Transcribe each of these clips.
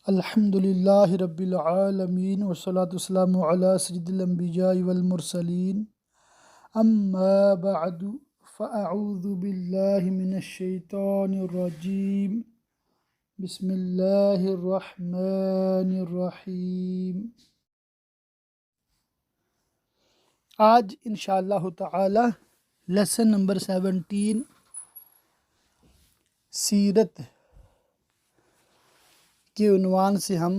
الحمد للہ رب العالمین والصلاة والسلام علی سید الانبیاء والمرسلین اما بعد فاعوذ باللہ من الشیطان الرجیم بسم اللہ الرحمن الرحیم۔ آج انشاءاللہ تعالی لیسن نمبر 17 سیرت کے عنوان سے ہم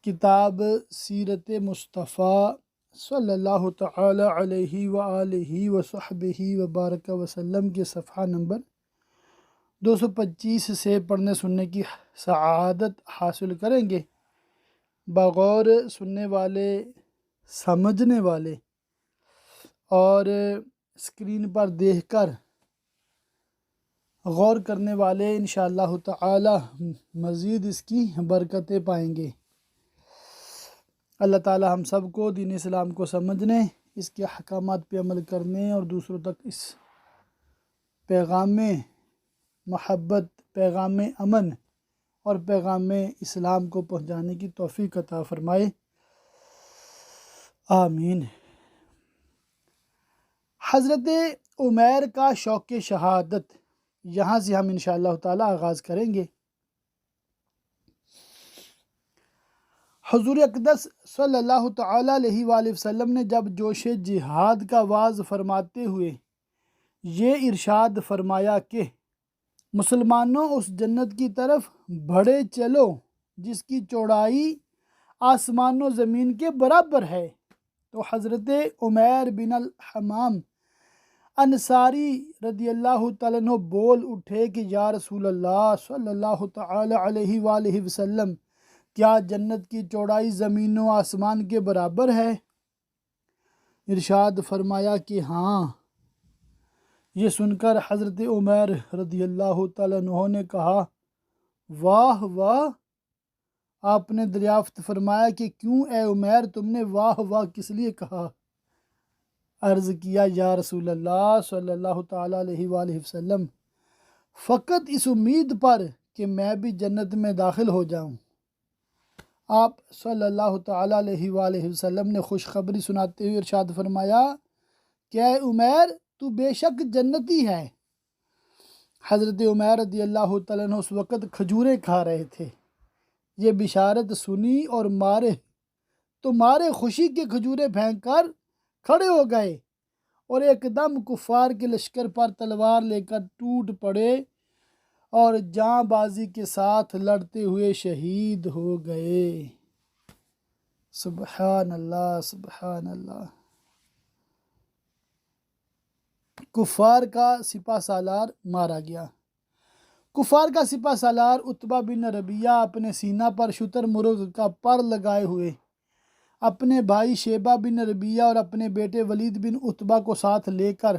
کتاب سیرت مصطفیٰ صلی اللہ تعالی علیہ وآلہ وصحبہ وبارک وسلم کے صفحہ نمبر 225 سے پڑھنے سننے کی سعادت حاصل کریں گے۔ بغور سننے والے، سمجھنے والے اور اسکرین پر دیکھ کر غور کرنے والے انشاءاللہ تعالی مزید اس کی برکتیں پائیں گے۔ اللہ تعالی ہم سب کو دین اسلام کو سمجھنے، اس کے احکامات پہ عمل کرنے اور دوسروں تک اس پیغام محبت، پیغام امن اور پیغام اسلام کو پہنچانے کی توفیق عطا فرمائے، آمین۔ حضرت عمیر کا شوق شہادت، یہاں سے ہم انشاءاللہ تعالی آغاز کریں گے۔ حضور اقدس صلی اللہ تعالی علیہ وآلہ وسلم نے جب جوش جہاد کا آغاز فرماتے ہوئے یہ ارشاد فرمایا کہ مسلمانوں اس جنت کی طرف بڑھے چلو جس کی چوڑائی آسمان و زمین کے برابر ہے، تو حضرت عمیر بن الحمام انصاری رضی اللہ تعالیٰ عنہ بول اٹھے کہ یا رسول اللہ صلی اللہ تعالی علیہ وآلہ وسلم، کیا جنت کی چوڑائی زمین و آسمان کے برابر ہے؟ ارشاد فرمایا کہ ہاں۔ یہ سن کر حضرت عمیر رضی اللہ تعالیٰ عنہ نے کہا واہ واہ۔ آپ نے دریافت فرمایا کہ کیوں اے عمیر، تم نے واہ واہ کس لیے کہا؟ عرض کیا یا رسول اللہ صلی اللہ تعالیٰ علیہ وآلہ وسلم، فقط اس امید پر کہ میں بھی جنت میں داخل ہو جاؤں۔ آپ صلی اللہ تعالیٰ علیہ وآلہ وسلم نے خوشخبری سناتے ہوئے ارشاد فرمایا کہ اے عمیر، تو بے شک جنتی ہے۔ حضرت عمیر رضی اللہ تعالیٰ عنہ اس وقت کھجوریں کھا رہے تھے۔ یہ بشارت سنی اور مارے خوشی کے کھجوریں پھینک کر کھڑے ہو گئے اور ایک دم کفار کے لشکر پر تلوار لے کر ٹوٹ پڑے اور جاں بازی کے ساتھ لڑتے ہوئے شہید ہو گئے۔ سبحان اللہ، سبحان اللہ۔ کفار کا سپہ سالار مارا گیا۔ کفار کا سپہ سالار عتبہ بن ربیعہ اپنے سینہ پر شتر مرغ کا پر لگائے ہوئے اپنے بھائی شیبہ بن ربیعہ اور اپنے بیٹے ولید بن عتبہ کو ساتھ لے کر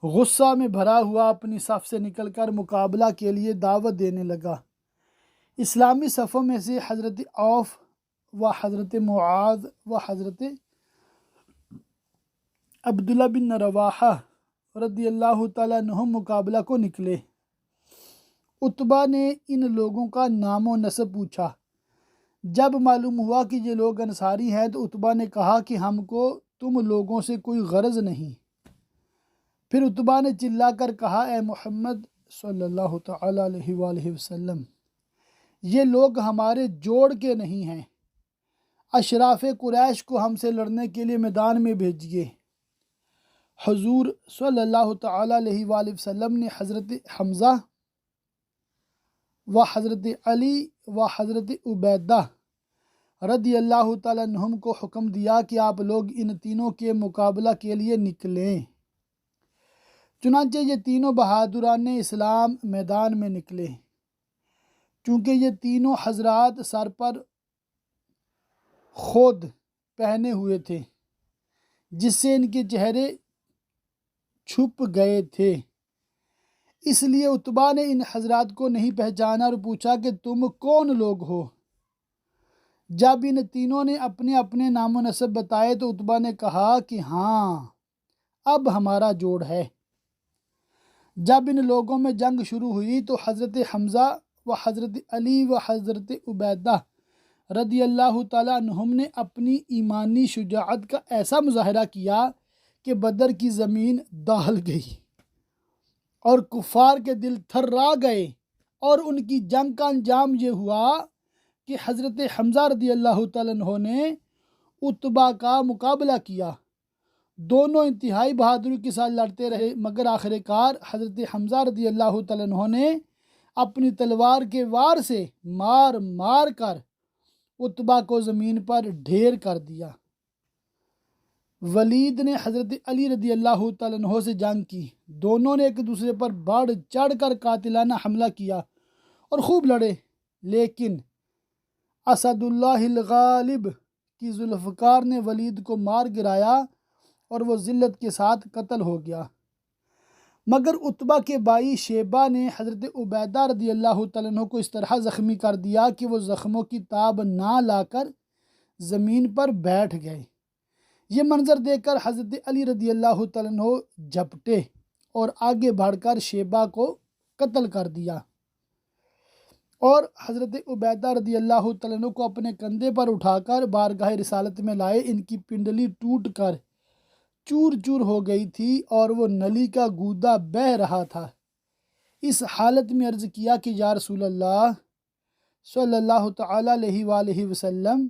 غصہ میں بھرا ہوا اپنی صف سے نکل کر مقابلہ کے لیے دعوت دینے لگا۔ اسلامی صفوں میں سے حضرت عوف و حضرت معاذ و حضرت عبداللہ بن رواحہ رضی اللہ تعالیٰ عنہ مقابلہ کو نکلے۔ عتبہ نے ان لوگوں کا نام و نسب پوچھا۔ جب معلوم ہوا کہ یہ لوگ انصاری ہیں تو عتبہ نے کہا کہ ہم کو تم لوگوں سے کوئی غرض نہیں۔ پھر عتبہ نے چلا کر کہا اے محمد صلی اللہ تعالی علیہ وآلہ وسلم، یہ لوگ ہمارے جوڑ کے نہیں ہیں۔ اشراف قریش کو ہم سے لڑنے کے لیے میدان میں بھیجیے۔ حضور صلی اللہ تعالی علیہ وآلہ وسلم نے حضرت حمزہ و حضرت علی و حضرت عبیدہ رضی اللہ تعالیٰ عنہم کو حکم دیا کہ آپ لوگ ان تینوں کے مقابلہ کے لیے نکلیں۔ چنانچہ یہ تینوں بہادران اسلام میدان میں نکلے۔ چونکہ یہ تینوں حضرات سر پر خود پہنے ہوئے تھے جس سے ان کے چہرے چھپ گئے تھے، اس لیے عتبہ نے ان حضرات کو نہیں پہچانا اور پوچھا کہ تم کون لوگ ہو؟ جب ان تینوں نے اپنے اپنے نام و نسب بتائے تو عتبہ نے کہا کہ ہاں، اب ہمارا جوڑ ہے۔ جب ان لوگوں میں جنگ شروع ہوئی تو حضرت حمزہ و حضرت علی و حضرت عبیدہ رضی اللہ تعالیٰ عنہم نے اپنی ایمانی شجاعت کا ایسا مظاہرہ کیا کہ بدر کی زمین دہل گئی اور کفار کے دل تھرا گئے، اور ان کی جنگ کا انجام یہ ہوا کہ حضرت حمزہ رضی اللہ تعالیٰ عنہ نے عتبہ کا مقابلہ کیا۔ دونوں انتہائی بہادری کے ساتھ لڑتے رہے، مگر آخر کار حضرت حمزہ رضی اللہ تعالیٰ عنہ نے اپنی تلوار کے وار سے مار مار کر عتبہ کو زمین پر ڈھیر کر دیا۔ ولید نے حضرت علی رضی اللہ تعالیٰ عنہ سے جنگ کی، دونوں نے ایک دوسرے پر بڑھ چڑھ کر قاتلانہ حملہ کیا اور خوب لڑے، لیکن اسد اللہ الغالب کی ذوالفقار نے ولید کو مار گرایا اور وہ ذلت کے ساتھ قتل ہو گیا۔ مگر عتبہ کے بھائی شیبہ نے حضرت عبیدہ رضی اللہ تعالیٰ عنہ کو اس طرح زخمی کر دیا کہ وہ زخموں کی تاب نہ لا کر زمین پر بیٹھ گئے۔ یہ منظر دیکھ کر حضرت علی رضی اللہ تعالیٰ عنہ جھپٹے اور آگے بڑھ کر شیبہ کو قتل کر دیا، اور حضرت عبیدہ رضی اللہ تعالیٰ عنہ کو اپنے کندھے پر اٹھا کر بارگاہ رسالت میں لائے۔ ان کی پنڈلی ٹوٹ کر چور چور ہو گئی تھی اور وہ نلی کا گودا بہہ رہا تھا۔ اس حالت میں عرض کیا کہ یا رسول اللہ صلی اللہ تعالیٰ علیہ وآلہ وسلم،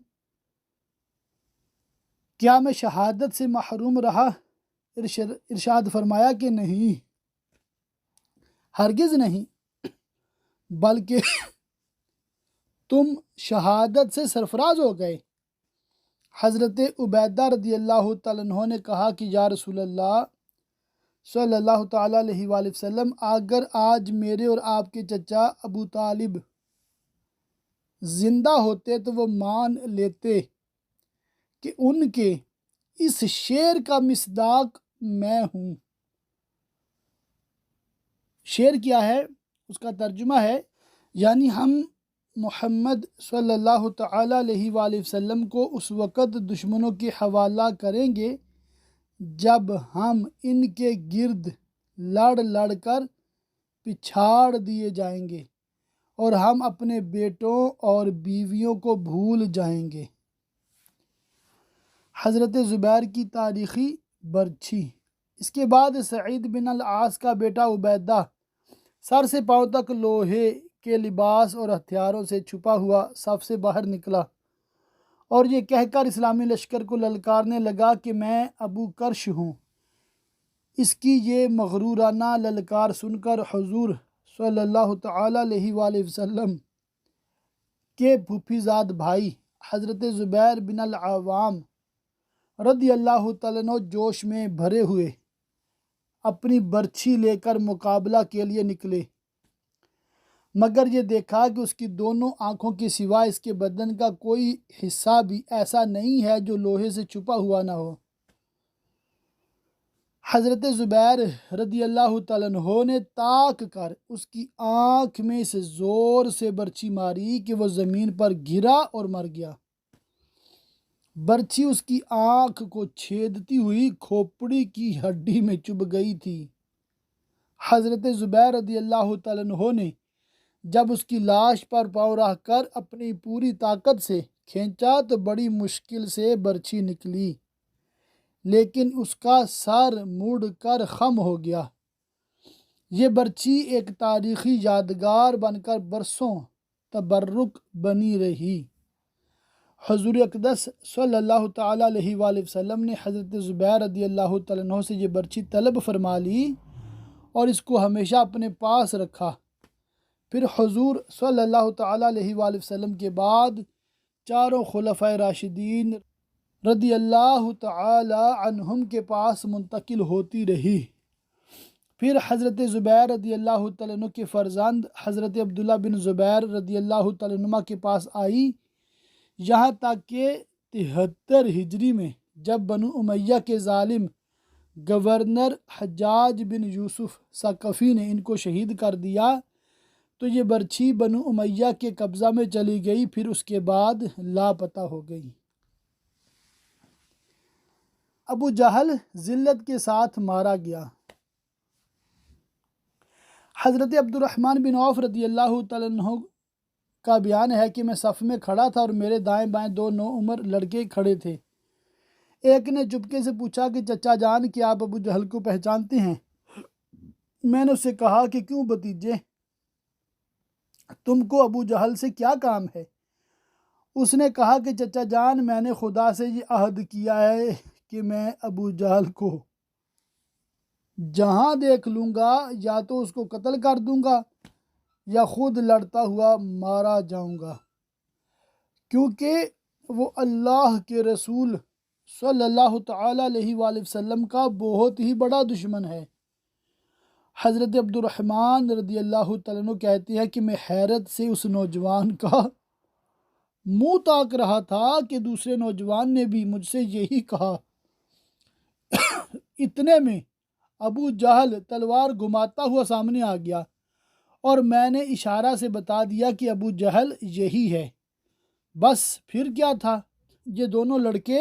کیا میں شہادت سے محروم رہا؟ ارشاد فرمایا کہ نہیں، ہرگز نہیں، بلکہ تم شہادت سے سرفراز ہو گئے۔ حضرت عبیدہ رضی اللہ تعالیٰ عنہ نے کہا کہ یا رسول اللہ صلی اللہ تعالیٰ علیہ وآلہ وسلم، اگر آج میرے اور آپ کے چچا ابو طالب زندہ ہوتے تو وہ مان لیتے کہ ان کے اس شعر کا مصداق میں ہوں۔ شعر کیا ہے؟ اس کا ترجمہ ہے، یعنی ہم محمد صلی اللہ تعالیٰ علیہ وآلہ وسلم کو اس وقت دشمنوں کے حوالہ کریں گے جب ہم ان کے گرد لڑ لڑ کر پچھاڑ دیے جائیں گے اور ہم اپنے بیٹوں اور بیویوں کو بھول جائیں گے۔ حضرت زبیر کی تاریخی برچھی۔ اس کے بعد سعید بن العاص کا بیٹا عبیدہ سر سے پاؤں تک لوہے کے لباس اور ہتھیاروں سے چھپا ہوا صف سے باہر نکلا اور یہ کہہ کر اسلامی لشکر کو للکارنے لگا کہ میں ابو کرش ہوں۔ اس کی یہ مغرورانہ للکار سن کر حضور صلی اللہ تعالیٰ علیہ وآلہ وسلم کے پھوپھی زاد بھائی حضرت زبیر بن العوام رضی اللہ تعالیٰ عنہ جوش میں بھرے ہوئے اپنی برچھی لے کر مقابلہ کے لیے نکلے، مگر یہ دیکھا کہ اس کی دونوں آنکھوں کے سوا اس کے بدن کا کوئی حصہ بھی ایسا نہیں ہے جو لوہے سے چھپا ہوا نہ ہو۔ حضرت زبیر رضی اللہ تعالیٰ عنہ نے طاق کر اس کی آنکھ میں سے زور سے برچھی ماری کہ وہ زمین پر گرا اور مر گیا۔ برچھی اس کی آنکھ کو چھیدتی ہوئی کھوپڑی کی ہڈی میں چبھ گئی تھی۔ حضرت زبیر رضی اللہ تعالیٰ عنہ نے جب اس کی لاش پر پاؤں رکھ کر اپنی پوری طاقت سے کھینچا تو بڑی مشکل سے برچھی نکلی، لیکن اس کا سر مڑ کر خم ہو گیا۔ یہ برچھی ایک تاریخی یادگار بن کر برسوں تبرک بنی رہی۔ حضور اقدس صلی اللہ تعالیٰ علیہ وآلہ وسلم نے حضرت زبیر رضی اللہ تعالیٰ عنہ سے یہ برچھی طلب فرما لی اور اس کو ہمیشہ اپنے پاس رکھا۔ پھر حضور صلی اللہ تعالیٰ علیہ وآلہ وسلم کے بعد چاروں خلفائے راشدین رضی اللہ تعالیٰ عنہم کے پاس منتقل ہوتی رہی۔ پھر حضرت زبیر رضی اللہ تعالیٰ عنہ کے فرزند حضرت عبداللہ بن زبیر رضی اللہ تعالیٰ عنہ کے پاس آئی، یہاں تک کہ 73 ہجری میں جب بنو امیہ کے ظالم گورنر حجاج بن یوسف ثقفی نے ان کو شہید کر دیا تو یہ برچھی بنو امیہ کے قبضہ میں چلی گئی، پھر اس کے بعد لاپتہ ہو گئی۔ ابو جہل ذلت کے ساتھ مارا گیا۔ حضرت عبد الرحمن بن عوف رضی اللہ تعالیٰ عنہ کا بیان ہے کہ میں صف میں کھڑا تھا اور میرے دائیں بائیں دو نوعمر لڑکے کھڑے تھے۔ ایک نے چپکے سے پوچھا کہ چچا جان کیا آپ ابو جہل کو پہچانتے ہیں؟ میں نے اس سے کہا کہ کیوں بھتیجے، تم کو ابو جہل سے کیا کام ہے؟ اس نے کہا کہ چچا جان، میں نے خدا سے یہ عہد کیا ہے کہ میں ابو جہل کو جہاں دیکھ لوں گا یا تو اس کو قتل کر دوں گا یا خود لڑتا ہوا مارا جاؤں گا، کیونکہ وہ اللہ کے رسول صلی اللہ تعالیٰ علیہ وآلہ وسلم کا بہت ہی بڑا دشمن ہے۔ حضرت عبد الرحمن رضی اللہ تعالیٰ عنہ کہتے ہیں کہ میں حیرت سے اس نوجوان کا منہ تاک رہا تھا کہ دوسرے نوجوان نے بھی مجھ سے یہی کہا۔ اتنے میں ابو جہل تلوار گھماتا ہوا سامنے آ گیا اور میں نے اشارہ سے بتا دیا کہ ابو جہل یہی ہے۔ بس پھر کیا تھا، یہ دونوں لڑکے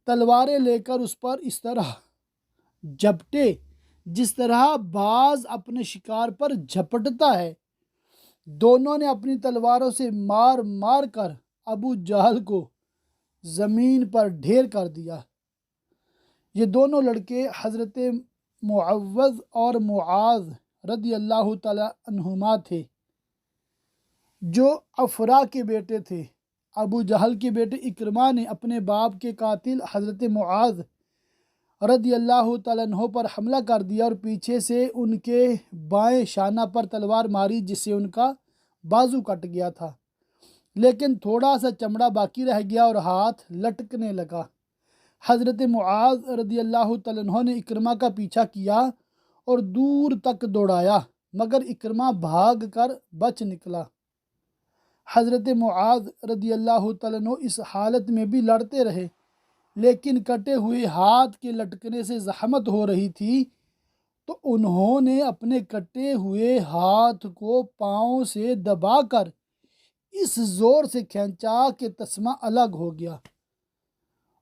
تلواریں لے کر اس پر اس طرح جھپٹے جس طرح باز اپنے شکار پر جھپٹتا ہے۔ دونوں نے اپنی تلواروں سے مار مار کر ابو جہل کو زمین پر ڈھیر کر دیا۔ یہ دونوں لڑکے حضرت معوذ اور معاذ رضی اللہ تعالیٰ عنہما تھے، جو افرا کے بیٹے تھے۔ ابو جہل کے بیٹے اکرمہ نے اپنے باپ کے قاتل حضرت معاذ رضی اللہ تعالیٰ عنہ پر حملہ کر دیا اور پیچھے سے ان کے بائیں شانہ پر تلوار ماری، جس سے ان کا بازو کٹ گیا تھا، لیکن تھوڑا سا چمڑا باقی رہ گیا اور ہاتھ لٹکنے لگا۔ حضرت معاذ رضی اللہ تعالیٰ عنہ نے اکرمہ کا پیچھا کیا اور دور تک دوڑایا، مگر اکرمہ بھاگ کر بچ نکلا۔ حضرت معاذ رضی اللہ تعالیٰ عنہ اس حالت میں بھی لڑتے رہے، لیکن کٹے ہوئے ہاتھ کے لٹکنے سے زحمت ہو رہی تھی، تو انہوں نے اپنے کٹے ہوئے ہاتھ کو پاؤں سے دبا کر اس زور سے کھینچا کہ تسمہ الگ ہو گیا،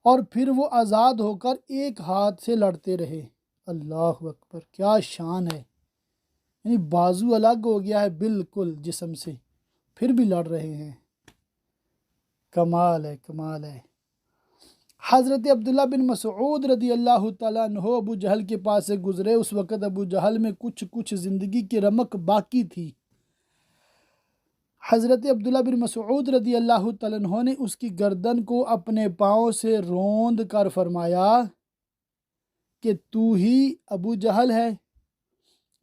اور پھر وہ آزاد ہو کر ایک ہاتھ سے لڑتے رہے۔ اللہ اکبر، کیا شان ہے! یعنی بازو الگ ہو گیا ہے بالکل جسم سے، پھر بھی لڑ رہے ہیں۔ کمال ہے، کمال ہے۔ حضرت عبداللہ بن مسعود رضی اللہ تعالیٰ عنہ ابو جہل کے پاس سے گزرے۔ اس وقت ابو جہل میں کچھ زندگی کی رمق باقی تھی۔ حضرت عبداللہ بن مسعود رضی اللہ تعالیٰ عنہ نے اس کی گردن کو اپنے پاؤں سے روند کر فرمایا کہ تو ہی ابو جہل ہے،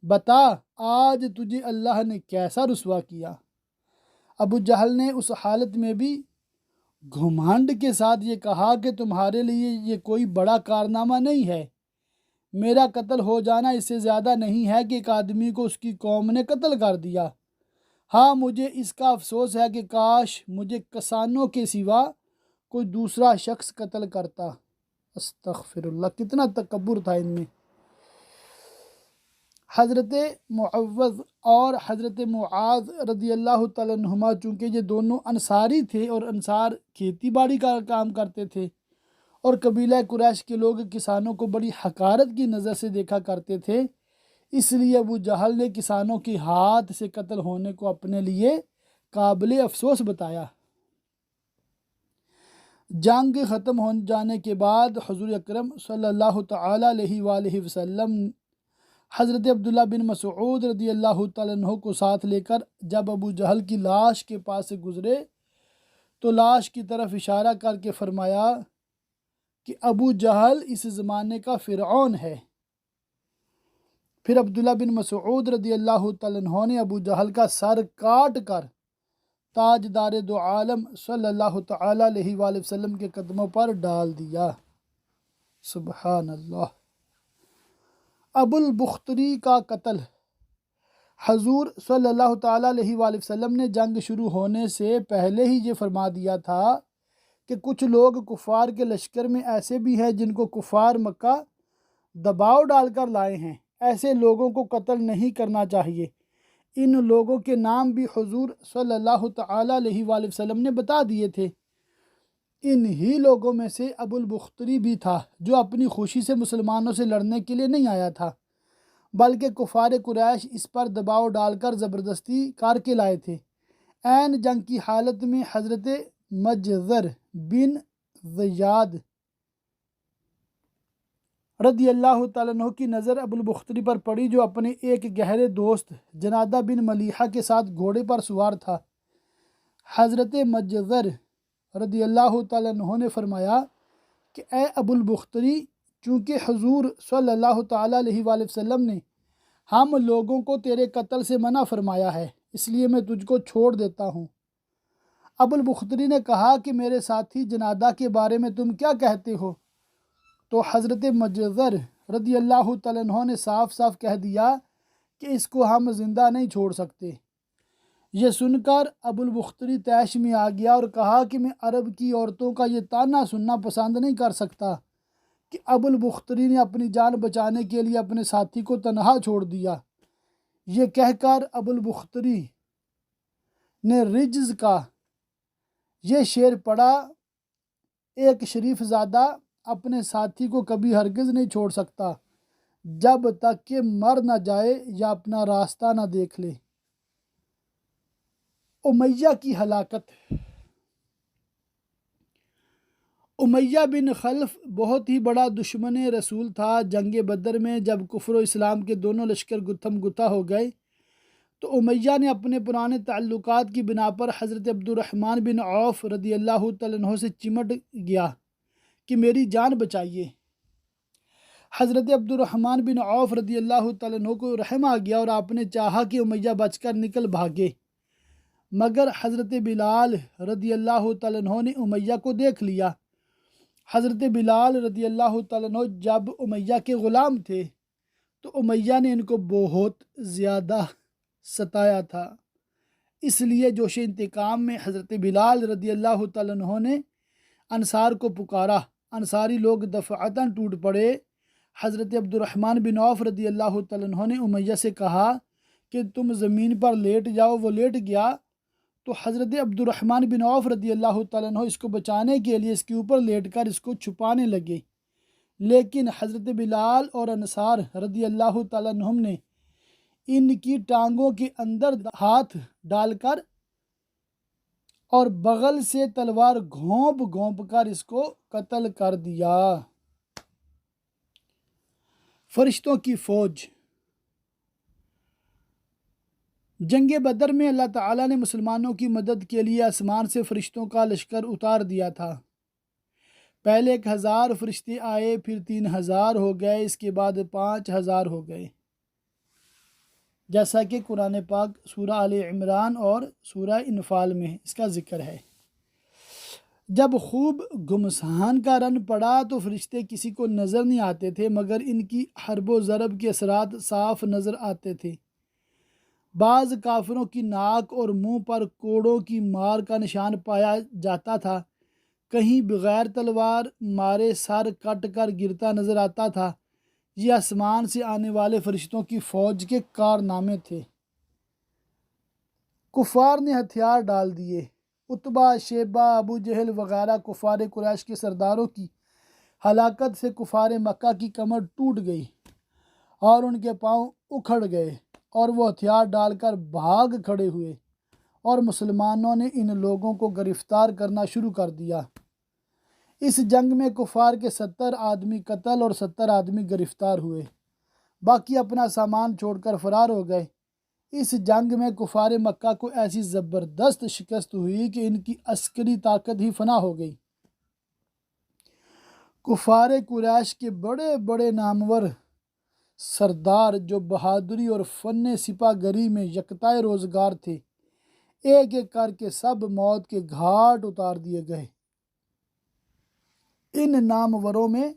بتا آج تجھے اللہ نے کیسا رسوا کیا۔ ابو جہل نے اس حالت میں بھی گھمنڈ کے ساتھ یہ کہا کہ تمہارے لیے یہ کوئی بڑا کارنامہ نہیں ہے، میرا قتل ہو جانا اس سے زیادہ نہیں ہے کہ ایک آدمی کو اس کی قوم نے قتل کر دیا۔ ہاں، مجھے اس کا افسوس ہے کہ کاش مجھے کسانوں کے سوا کوئی دوسرا شخص قتل کرتا۔ استغفر اللہ، کتنا تکبر تھا ان میں۔ حضرت معوذ اور حضرت معاذ رضی اللہ تعالیٰ عنہما چونکہ یہ دونوں انصاری تھے اور انصار کھیتی باڑی کا کام کرتے تھے، اور قبیلہ قریش کے لوگ کسانوں کو بڑی حقارت کی نظر سے دیکھا کرتے تھے، اس لیے ابو جہل نے کسانوں کے ہاتھ سے قتل ہونے کو اپنے لیے قابل افسوس بتایا۔ جنگ ختم ہو جانے کے بعد حضور اکرم صلی اللہ تعالیٰ علیہ وآلہ وسلم حضرت عبداللہ بن مسعود رضی اللہ تعالیٰ عنہ کو ساتھ لے کر جب ابو جہل کی لاش کے پاس سے گزرے تو لاش کی طرف اشارہ کر کے فرمایا کہ ابو جہل اس زمانے کا فرعون ہے۔ پھر عبداللہ بن مسعود رضی اللہ تعالیٰ عنہ نے ابو جہل کا سر کاٹ کر تاجدار دو عالم صلی اللہ تعالیٰ علیہ وآلہ وسلم کے قدموں پر ڈال دیا۔ سبحان اللہ۔ ابو البختری کا قتل۔ حضور صلی اللہ تعالیٰ علیہ وآلہ وسلم نے جنگ شروع ہونے سے پہلے ہی یہ فرما دیا تھا کہ کچھ لوگ کفار کے لشکر میں ایسے بھی ہیں جن کو کفار مکہ دباؤ ڈال کر لائے ہیں، ایسے لوگوں کو قتل نہیں کرنا چاہیے۔ ان لوگوں کے نام بھی حضور صلی اللہ تعالیٰ علیہ وآلہ وسلم نے بتا دیے تھے۔ ان ہی لوگوں میں سے ابو البختری بھی تھا، جو اپنی خوشی سے مسلمانوں سے لڑنے کے لیے نہیں آیا تھا، بلکہ کفار قریش اس پر دباؤ ڈال کر زبردستی کار کے لائے تھے۔ عین جنگ کی حالت میں حضرت مجذر بن زیاد رضی اللہ تعالیٰ عنہ کی نظر ابو البختری پر پڑی، جو اپنے ایک گہرے دوست جنادہ بن ملیحہ کے ساتھ گھوڑے پر سوار تھا۔ حضرت مجذر رضی اللہ تعالیٰ عنہ نے فرمایا کہ اے ابو البختری، چونکہ حضور صلی اللہ تعالیٰ علیہ وآلہ وسلم نے ہم لوگوں کو تیرے قتل سے منع فرمایا ہے، اس لیے میں تجھ کو چھوڑ دیتا ہوں۔ ابو البختری نے کہا کہ میرے ساتھی جنادہ کے بارے میں تم کیا کہتے ہو؟ تو حضرت مجذر رضی اللہ تعالیٰ عنہ نے صاف صاف کہہ دیا کہ اس کو ہم زندہ نہیں چھوڑ سکتے۔ یہ سن کر ابو البختری طیش میں آ گیا اور کہا کہ میں عرب کی عورتوں کا یہ طعنہ سننا پسند نہیں کر سکتا کہ ابو البختری نے اپنی جان بچانے کے لیے اپنے ساتھی کو تنہا چھوڑ دیا۔ یہ کہہ کر ابو البختری نے رجز کا یہ شعر پڑھا، ایک شریف زادہ اپنے ساتھی کو کبھی ہرگز نہیں چھوڑ سکتا جب تک کہ مر نہ جائے یا اپنا راستہ نہ دیکھ لے۔ امیہ کی ہلاکت۔ امیہ بن خلف بہت ہی بڑا دشمن رسول تھا۔ جنگ بدر میں جب کفر و اسلام کے دونوں لشکر گتھم گتھا ہو گئے تو امیہ نے اپنے پرانے تعلقات کی بنا پر حضرت عبد الرحمن بن عوف رضی اللہ تعالیٰ عنہ سے چمٹ گیا کہ میری جان بچائیے۔ حضرت عبد الرحمن بن عوف رضی اللہ تعالیٰ عنہ کو رحم آ گیا اور آپ نے چاہا کہ امیہ بچ کر نکل بھاگے، مگر حضرت بلال رضی اللہ تعالیٰ عنہ نے امیہ کو دیکھ لیا۔ حضرت بلال رضی اللہ تعالیٰ عنہ جب امیہ کے غلام تھے تو امیہ نے ان کو بہت زیادہ ستایا تھا، اس لیے جوش انتقام میں حضرت بلال رضی اللہ تعالیٰ عنہ نے انصار کو پکارا۔ انصاری لوگ دفعتاً ٹوٹ پڑے۔ حضرت عبد الرحمن بن عوف رضی اللہ تعالیٰ عنہ نے امیہ سے کہا کہ تم زمین پر لیٹ جاؤ۔ وہ لیٹ گیا تو حضرت عبد الرحمن بن عوف رضی اللہ تعالیٰ عنہ اس کو بچانے کے لیے اس کے اوپر لیٹ کر اس کو چھپانے لگے، لیکن حضرت بلال اور انصار رضی اللہ تعالیٰ عنہ نے ان کی ٹانگوں کے اندر ہاتھ ڈال کر اور بغل سے تلوار گھونپ گھونپ کر اس کو قتل کر دیا۔ فرشتوں کی فوج۔ جنگ بدر میں اللہ تعالیٰ نے مسلمانوں کی مدد کے لیے آسمان سے فرشتوں کا لشکر اتار دیا تھا۔ پہلے 1000 فرشتے آئے، پھر 3000 ہو گئے، اس کے بعد 5000 ہو گئے، جیسا کہ قرآن پاک سورہ آل عمران اور سورہ انفال میں اس کا ذکر ہے۔ جب خوب گھمسان کا رن پڑا تو فرشتے کسی کو نظر نہیں آتے تھے، مگر ان کی حرب و ضرب کے اثرات صاف نظر آتے تھے۔ بعض کافروں کی ناک اور منہ پر کوڑوں کی مار کا نشان پایا جاتا تھا، کہیں بغیر تلوار مارے سر کٹ کر گرتا نظر آتا تھا۔ یہ آسمان سے آنے والے فرشتوں کی فوج کے کارنامے تھے۔ کفار نے ہتھیار ڈال دیے۔ عتبہ، شیبہ، ابو جہل وغیرہ کفار قریش کے سرداروں کی ہلاکت سے کفار مکہ کی کمر ٹوٹ گئی اور ان کے پاؤں اکھڑ گئے اور وہ ہتھیار ڈال کر بھاگ کھڑے ہوئے، اور مسلمانوں نے ان لوگوں کو گرفتار کرنا شروع کر دیا۔ اس جنگ میں کفار کے 70 آدمی قتل اور 70 آدمی گرفتار ہوئے، باقی اپنا سامان چھوڑ کر فرار ہو گئے۔ اس جنگ میں کفار مکہ کو ایسی زبردست شکست ہوئی کہ ان کی عسکری طاقت ہی فنا ہو گئی۔ کفار قریش کے بڑے بڑے نامور سردار جو بہادری اور فن سپہ گری میں یکتائے روزگار تھے، ایک ایک کر کے سب موت کے گھاٹ اتار دیے گئے۔ ان ناموروں میں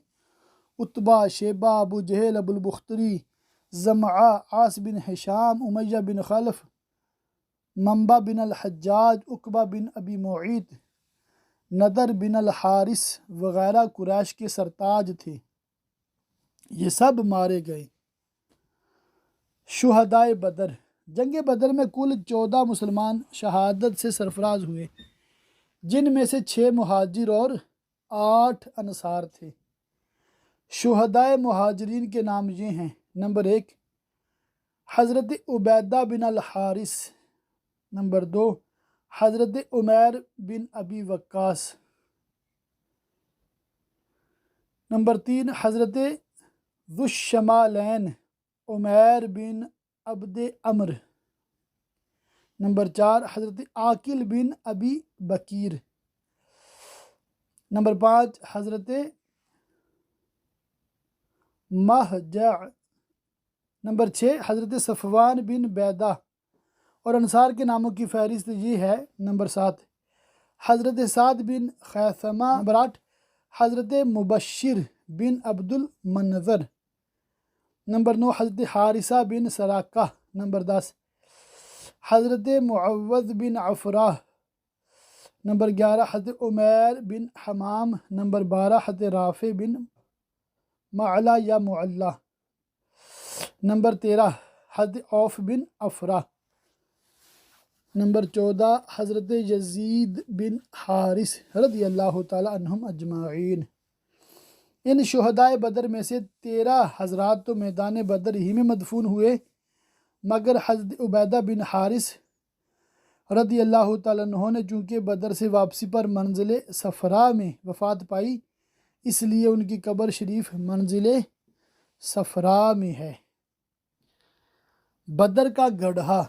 عتبہ، شیبہ، ابو جہل، ابو البختری، زمعہ، عاص بن ہشام، امیہ بن خلف، منبع بن الحجاج، عقبہ بن ابی معیط، نضر بن الحارث وغیرہ قریش کے سرتاج تھے۔ یہ سب مارے گئے۔ شہدائے بدر۔ جنگ بدر میں کل 14 مسلمان شہادت سے سرفراز ہوئے، جن میں سے 6 مہاجر اور 8 انصار تھے۔ شہدائے مہاجرین کے نام یہ ہیں: نمبر 1 حضرت عبیدہ بن الحارث، نمبر 2 حضرت عمیر بن ابی وقاص، نمبر 3 حضرت ذو الشمالین عمیر بن عبد عمر، نمبر 4 حضرت عاقل بن ابی بکیر، نمبر 5 حضرت مہجع، نمبر 6 حضرت صفوان بن بیدہ، اور انصار کے ناموں کی فہرست یہ ہے۔ نمبر 7 حضرت سعد بن خیثمہ، نمبر 8 حضرت مبشر بن عبد المنظر، نمبر 9 حضرت حارثہ بن سراقہ، نمبر 10 حضرت معوذ بن عفراء، نمبر 11 حضرت عمیر بن حمام، نمبر 12 حضرت رافع بن معلا یا معلا، نمبر 13 حضرت عوف بن افرا، نمبر 14 حضرت یزید بن حارث رضی اللہ تعالی عنہم اجمعین۔ ان شہدائے بدر میں سے 13 حضرات تو میدان بدر ہی میں مدفون ہوئے، مگر حضرت عبیدہ بن حارث رضی اللہ تعالیٰ عنہ نے چونکہ بدر سے واپسی پر منزل صفرا میں وفات پائی، اس لیے ان کی قبر شریف منزل صفرا میں ہے۔ بدر کا گڑھا۔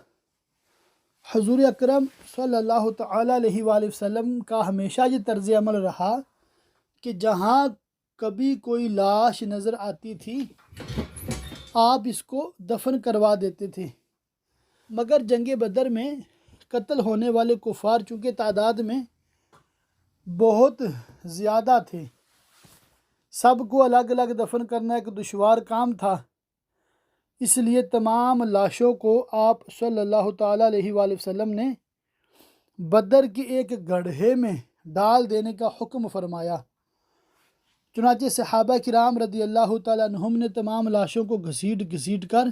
حضور اکرم صلی اللہ تعالیٰ علیہ وآلہ وسلم کا ہمیشہ یہ طرز عمل رہا کہ جہاں کبھی کوئی لاش نظر آتی تھی آپ اس کو دفن کروا دیتے تھے، مگر جنگ بدر میں قتل ہونے والے کفار چونکہ تعداد میں بہت زیادہ تھے، سب کو الگ الگ دفن کرنا ایک دشوار کام تھا، اس لیے تمام لاشوں کو آپ صلی اللہ تعالیٰ علیہ وآلہ وسلم نے بدر کے ایک گڑھے میں ڈال دینے کا حکم فرمایا۔ چنانچہ صحابہ کرام رضی اللہ تعالیٰ عنہم نے تمام لاشوں کو گھسیٹ گھسیٹ کر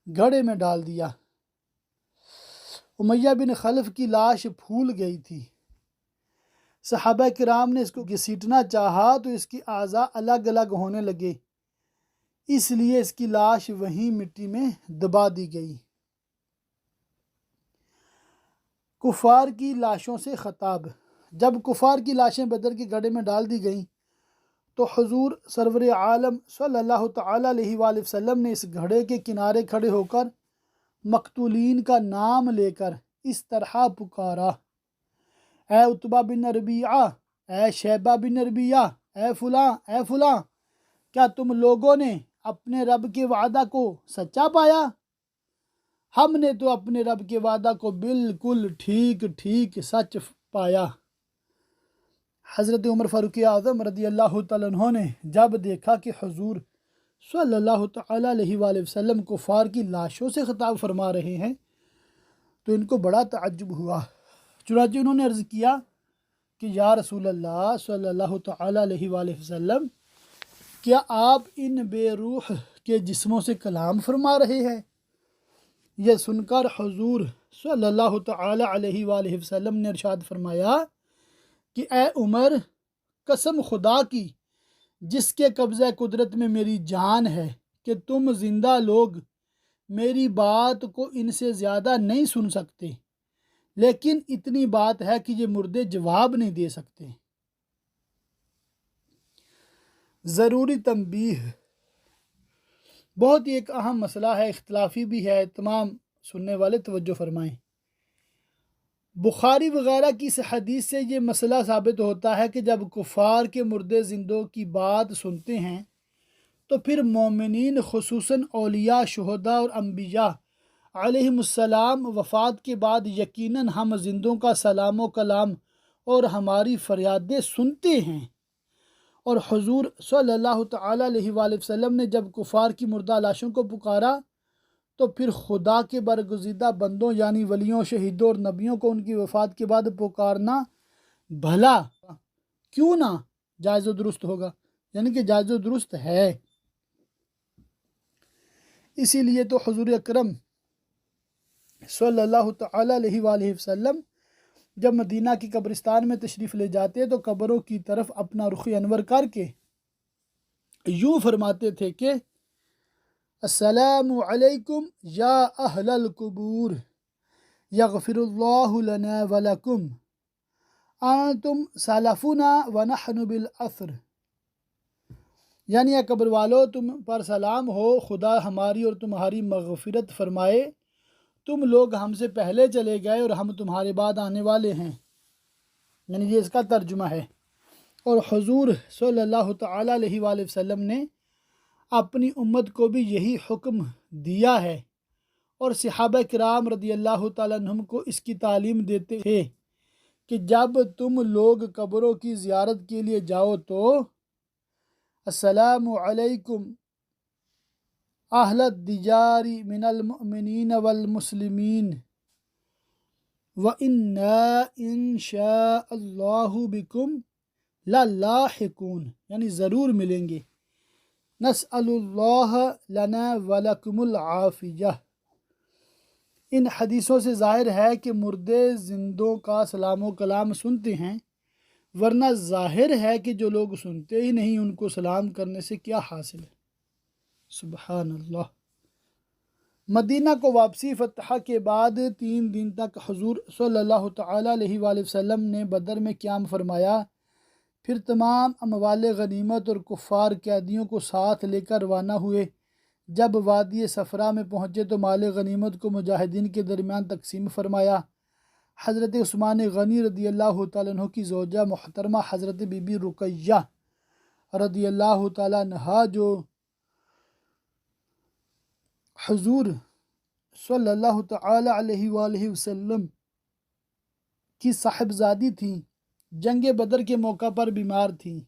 گڑھے میں ڈال دیا۔ امیہ بن خلف کی لاش پھول گئی تھی، صحابہ کرام نے اس کو گھسیٹنا چاہا تو اس کی اعضاء الگ الگ ہونے لگے، اس لیے اس کی لاش وہیں مٹی میں دبا دی گئی۔ کفار کی لاشوں سے خطاب۔ جب کفار کی لاشیں بدر کے گڑھے میں ڈال دی گئیں تو حضور سرور عالم صلی اللہ تعالیٰ علیہ وآلہ وسلم نے اس گڑھے کے کنارے کھڑے ہو کر مقتولین کا نام لے کر اس طرح پکارا: اے عتبہ بن ربیعہ، اے شیبہ بن ربیعہ، اے فلاں، اے فلاں، کیا تم لوگوں نے اپنے رب کے وعدہ کو سچا پایا؟ ہم نے تو اپنے رب کے وعدہ کو بالکل ٹھیک ٹھیک سچ پایا۔ حضرت عمر فاروق اعظم رضی اللہ تعالیٰ عنہ نے جب دیکھا کہ حضور صلی اللہ تعالیٰ علیہ وآلہ وسلم کفار کی لاشوں سے خطاب فرما رہے ہیں تو ان کو بڑا تعجب ہوا، چنانچہ انہوں نے عرض کیا کہ یا رسول اللہ صلی اللہ تعالیٰ علیہ وآلہ وسلم، کیا آپ ان بے روح کے جسموں سے کلام فرما رہے ہیں؟ یہ سن کر حضور صلی اللہ تعالیٰ علیہ وآلہ وسلم نے ارشاد فرمایا کہ اے عمر، قسم خدا کی جس کے قبضہ قدرت میں میری جان ہے کہ تم زندہ لوگ میری بات کو ان سے زیادہ نہیں سن سکتے، لیکن اتنی بات ہے کہ یہ مردے جواب نہیں دے سکتے۔ ضروری تنبیہ۔ بہت ہی ایک اہم مسئلہ ہے، اختلافی بھی ہے، تمام سننے والے توجہ فرمائیں۔ بخاری وغیرہ کی اس حدیث سے یہ مسئلہ ثابت ہوتا ہے کہ جب کفار کے مردے زندوں کی بات سنتے ہیں تو پھر مومنین خصوصاً اولیاء، شہداء اور انبیاء علیہم السلام وفات کے بعد یقیناً ہم زندوں کا سلام و کلام اور ہماری فریادیں سنتے ہیں، اور حضور صلی اللہ تعالیٰ علیہ وآلہ وسلم نے جب کفار کی مردہ لاشوں کو پکارا تو پھر خدا کے برگزیدہ بندوں یعنی ولیوں، شہیدوں اور نبیوں کو ان کی وفات کے بعد پکارنا بھلا کیوں نہ جائز و درست ہوگا، یعنی کہ جائز و درست ہے۔ اسی لیے تو حضور اکرم صلی اللہ تعالیٰ علیہ وآلہ وسلم جب مدینہ کی قبرستان میں تشریف لے جاتے تو قبروں کی طرف اپنا رخ انور کر کے یوں فرماتے تھے کہ السلام علیکم یا اہل القبور یغفر اللہ لنا ولکم انتم سلفنا ونحن بالعثر، یعنی اے قبر والو تم پر سلام ہو، خدا ہماری اور تمہاری مغفرت فرمائے، تم لوگ ہم سے پہلے چلے گئے اور ہم تمہارے بعد آنے والے ہیں، یعنی یہ اس کا ترجمہ ہے۔ اور حضور صلی اللہ تعالیٰ علیہ وآلہ وسلم نے اپنی امت کو بھی یہی حکم دیا ہے، اور صحابہ کرام رضی اللہ تعالیٰ عنہم کو اس کی تعلیم دیتے تھے کہ جب تم لوگ قبروں کی زیارت کے لیے جاؤ تو السلام علیکم اہل الدیار من المؤمنین والمسلمین وَإِنَّا إِن شَاءَ اللَّهُ بِكُمْ لَلَّاحِقُونَ، یعنی ضرور ملیں گے۔ نَسْأَلُ اللَّهَ لَنَا وَلَكُمُ الْعَافِيَةَ۔ ان حدیثوں سے ظاہر ہے کہ مردے زندوں کا سلام و کلام سنتے ہیں، ورنہ ظاہر ہے کہ جو لوگ سنتے ہی نہیں ان کو سلام کرنے سے کیا حاصل ہے۔ سبحان اللہ۔ مدینہ کو واپسی فتح کے بعد 3 دن تک حضور صلی اللہ تعالیٰ علیہ وآلہ وسلم نے بدر میں قیام فرمایا، پھر تمام اموال غنیمت اور کفار قیدیوں کو ساتھ لے کر روانہ ہوئے۔ جب وادی صفرا میں پہنچے تو مال غنیمت کو مجاہدین کے درمیان تقسیم فرمایا۔ حضرت عثمان غنی رضی اللہ تعالیٰ عنہ کی زوجہ محترمہ حضرت بی بی رقیہ رضی اللہ تعالیٰ عنہا، جو حضور صلی اللہ تعالیٰ علیہ وآلہ وسلم کی صاحبزادی تھیں، جنگ بدر کے موقع پر بیمار تھیں،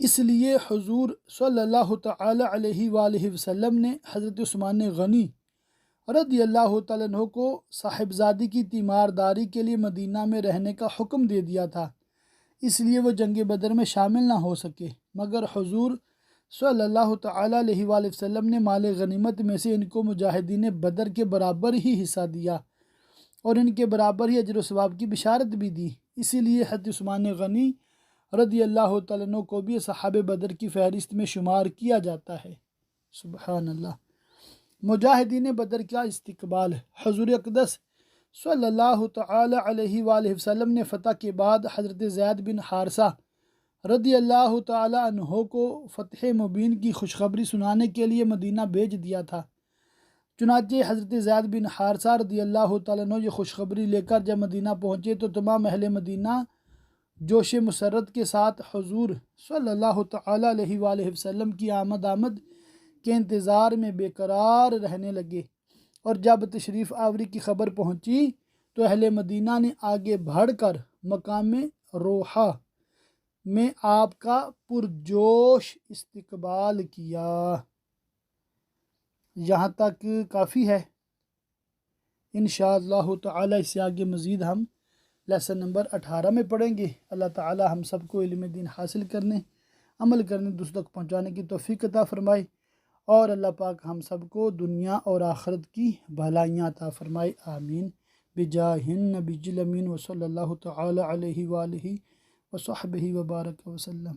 اس لیے حضور صلی اللہ تعالیٰ علیہ وآلہ وسلم نے حضرت عثمان غنی رضی اللہ تعالیٰ عنہ کو صاحبزادی کی تیمارداری کے لیے مدینہ میں رہنے کا حکم دے دیا تھا، اس لیے وہ جنگ بدر میں شامل نہ ہو سکے، مگر حضور صلی اللہ تعالیٰ علیہ وآلہ وسلم نے مال غنیمت میں سے ان کو مجاہدین بدر کے برابر ہی حصہ دیا اور ان کے برابر ہی اجر و ثواب کی بشارت بھی دی، اسی لیے حضرت عثمان غنی رضی اللہ تعالیٰ عنہ کو بھی صحابہ بدر کی فہرست میں شمار کیا جاتا ہے۔ سبحان اللہ۔ مجاہدین بدر کا استقبال۔ حضور اقدس صلی اللہ تعالیٰ علیہ وآلہ وسلم نے فتح کے بعد حضرت زید بن حارثہ رضی اللہ تعالیٰ عنہ کو فتح مبین کی خوشخبری سنانے کے لیے مدینہ بھیج دیا تھا۔ چنانچہ حضرت زید بن حارثہ رضی اللہ تعالیٰ عنہ یہ خوشخبری لے کر جب مدینہ پہنچے تو تمام اہل مدینہ جوش مسرت کے ساتھ حضور صلی اللہ تعالیٰ علیہ وآلہ وسلم کی آمد کے انتظار میں بے قرار رہنے لگے، اور جب تشریف آوری کی خبر پہنچی تو اہل مدینہ نے آگے بڑھ کر مقام روحہ میں آپ کا پرجوش استقبال کیا۔ یہاں تک کافی ہے، انشاءاللہ تعالی اس سے آگے مزید ہم لیسن نمبر 18 میں پڑھیں گے۔ اللہ تعالی ہم سب کو علم دین حاصل کرنے، عمل کرنے، دوسروں تک پہنچانے کی توفیق عطا فرمائے، اور اللہ پاک ہم سب کو دنیا اور آخرت کی بھلائیاں عطا فرمائے، آمین، بجاہ النبی الامین وصلی اللہ تعالی علیہ وآلہ وصحبہ وبارک وسلم۔